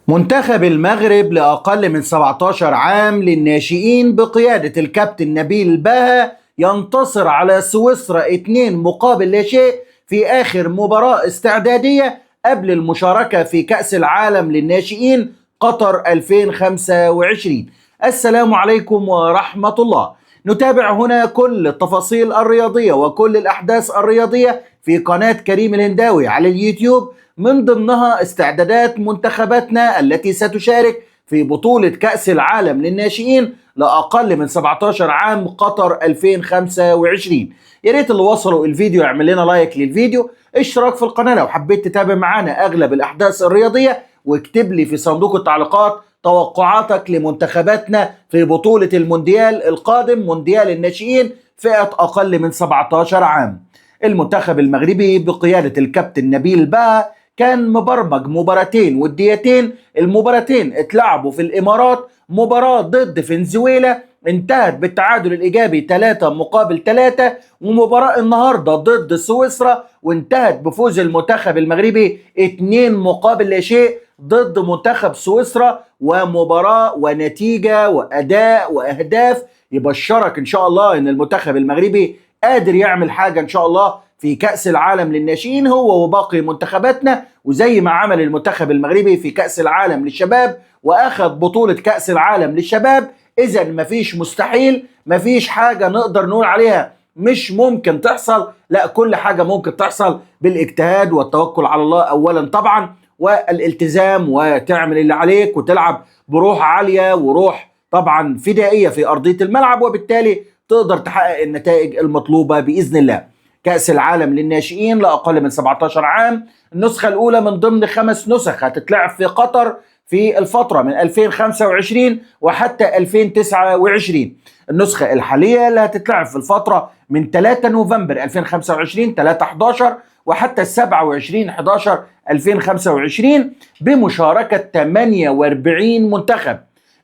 منتخب المغرب لأقل من 17 عام للناشئين بقيادة الكابتن نبيل باها ينتصر على سويسرا 2 مقابل لا شيء في آخر مباراة استعدادية قبل المشاركة في كأس العالم للناشئين قطر 2025. السلام عليكم ورحمة الله. نتابع هنا كل التفاصيل الرياضية وكل الأحداث الرياضية في قناة كريم الهنداوي على اليوتيوب، من ضمنها استعدادات منتخباتنا التي ستشارك في بطولة كأس العالم للناشئين لأقل من 17 عام قطر 2025. يا ريت اللي وصلوا الفيديو يعمل لنا لايك للفيديو، اشتراك في القناة لو حبيت تتابع معانا أغلب الأحداث الرياضية، واكتب لي في صندوق التعليقات توقعاتك لمنتخباتنا في بطولة المونديال القادم، مونديال الناشئين فئة أقل من 17 عام. المنتخب المغربي بقيادة الكابتن نبيل باها كان مبرمج مباراتين وديتين. المباراتين اتلعبوا في الإمارات، مباراة ضد فنزويلا انتهت بالتعادل الإيجابي 3 مقابل 3، ومباراة النهاردة ضد سويسرا وانتهت بفوز المنتخب المغربي 2 مقابل لا شيء ضد منتخب سويسرا، ومباراة ونتيجة وأداء وأهداف يبشرك إن شاء الله إن المنتخب المغربي قادر يعمل حاجة إن شاء الله في كأس العالم للناشئين هو وباقي منتخباتنا، وزي ما عمل المنتخب المغربي في كأس العالم للشباب وأخذ بطولة كأس العالم للشباب. إذا مفيش مستحيل، مفيش حاجة نقدر نقول عليها مش ممكن تحصل، لا كل حاجة ممكن تحصل بالاجتهاد والتوكل على الله أولا طبعا، والالتزام، وتعمل اللي عليك وتلعب بروح عالية وروح طبعا فدائية في أرضية الملعب، وبالتالي تقدر تحقق النتائج المطلوبة بإذن الله. كأس العالم للناشئين لأقل من 17 عام، النسخة الأولى من ضمن 5 نسخ هتتلعب في قطر في الفترة من 2025 وحتى 2029. النسخة الحالية اللي هتتلعب في الفترة من 3 نوفمبر 2025 3/11 وحتى 27/11/2025 بمشاركة 48 منتخب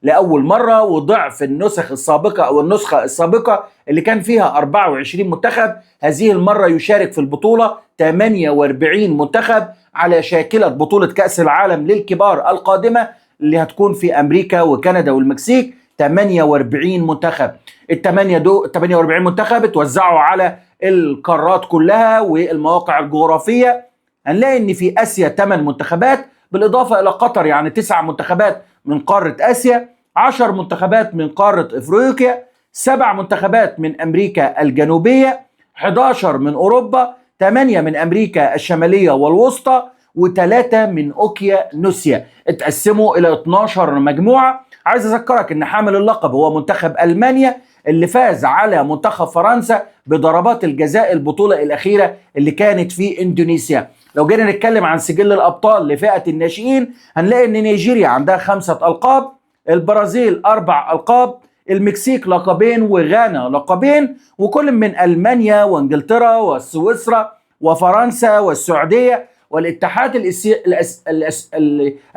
لأول مرة، وضعف النسخ السابقة أو النسخة السابقة اللي كان فيها 24 منتخب. هذه المرة يشارك في البطولة 48 منتخب على شاكلة بطولة كأس العالم للكبار القادمة اللي هتكون في أمريكا وكندا والمكسيك. 48 منتخب، ال 48 منتخب اتوزعوا على القارات كلها والمواقع الجغرافية. هنلاقي ان في آسيا 8 منتخبات بالإضافة إلى قطر، يعني 9 منتخبات من قارة آسيا، 10 منتخبات من قارة إفريقيا، 7 منتخبات من أمريكا الجنوبية، 11 من أوروبا، 8 من أمريكا الشمالية والوسطى، و3 من أوكيانوسيا. اتقسموا إلى 12 مجموعة. عايز أذكرك إن حامل اللقب هو منتخب ألمانيا اللي فاز على منتخب فرنسا بضربات الجزاء البطولة الأخيرة اللي كانت في إندونيسيا. لو جينا نتكلم عن سجل الأبطال لفئة الناشئين هنلاقي إن نيجيريا عندها 5 ألقاب، البرازيل 4 ألقاب، المكسيك لقبين، وغانا لقبين، وكل من ألمانيا وإنجلترا وسويسرا وفرنسا والسعودية والاتحاد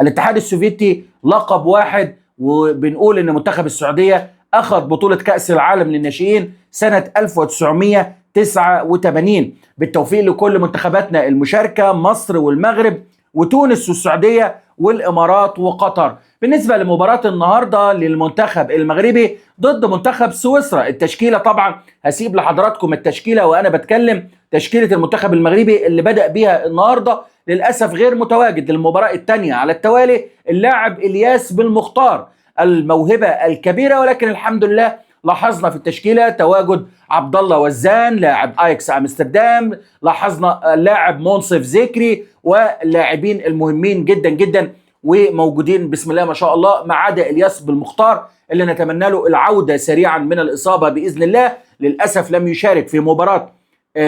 الاتحاد السوفيتي لقب واحد. وبنقول إن منتخب السعودية أخذ بطولة كأس العالم للناشئين سنة 1989. بالتوفيق لكل منتخباتنا المشاركة، مصر والمغرب وتونس والسعودية والإمارات وقطر. بالنسبة لمباراة النهاردة للمنتخب المغربي ضد منتخب سويسرا، التشكيلة طبعا هسيب لحضراتكم التشكيلة وأنا بتكلم. تشكيلة المنتخب المغربي اللي بدأ بيها النهاردة للأسف غير متواجد للمباراة الثانية على التوالي اللاعب إلياس بالمختار، الموهبة الكبيرة، ولكن الحمد لله لاحظنا في التشكيلة تواجد عبد الله وزان لاعب اياكس امستردام، لاحظنا اللاعب منصف ذكري واللاعبين المهمين جدا جدا وموجودين بسم الله ما شاء الله، ما عدا الياس بالمختار اللي نتمنى له العودة سريعا من الإصابة بإذن الله. للأسف لم يشارك في مباراة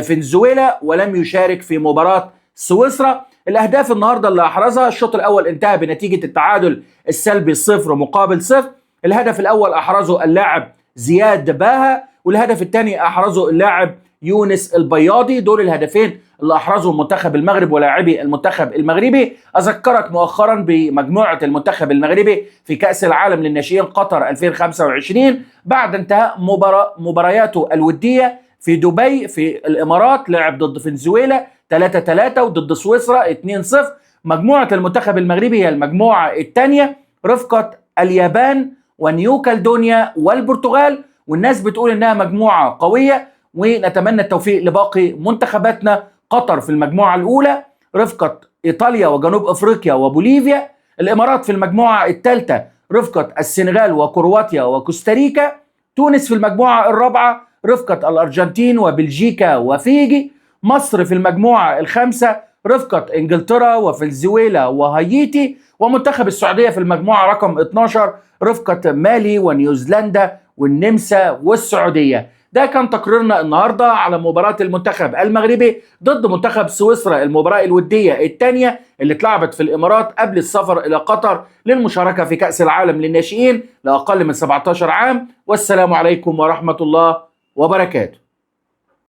فنزويلا ولم يشارك في مباراة سويسرا. الأهداف النهاردة اللي أحرزها، الشوط الأول انتهى بنتيجة التعادل السلبي 0 مقابل 0. الهدف الأول أحرزه اللاعب زياد باها، والهدف الثاني أحرزه اللاعب يونس البياضي. دول الهدفين اللي أحرزوا منتخب المغرب ولاعبي المنتخب المغربي. أذكرك مؤخرا بمجموعة المنتخب المغربي في كأس العالم للناشئين قطر 2025 بعد انتهاء مبارياته الودية في دبي في الإمارات، لعب ضد فنزويلا 3-3 وضد سويسرا 2-0، مجموعة المنتخب المغربي هي المجموعة الثانية رفقة اليابان ونيو كالدونيا والبرتغال، والناس بتقول انها مجموعة قوية، ونتمنى التوفيق لباقي منتخباتنا. قطر في المجموعة الأولى رفقة إيطاليا وجنوب أفريقيا وبوليفيا. الإمارات في المجموعة الثالثة رفقة السنغال وكرواتيا وكوستاريكا. تونس في المجموعة الرابعة رفقة الأرجنتين وبلجيكا وفيجي. مصر في المجموعة الخامسة رفقة إنجلترا وفنزويلا وهايتي. ومنتخب السعودية في المجموعة رقم 12 رفقة مالي ونيوزيلندا والنمسا والسعودية. ده كان تقريرنا النهارده على مباراة المنتخب المغربي ضد منتخب سويسرا، المباراة الودية الثانية اللي اتلعبت في الإمارات قبل السفر إلى قطر للمشاركة في كأس العالم للناشئين لأقل من 17 عام. والسلام عليكم ورحمة الله وبركاته.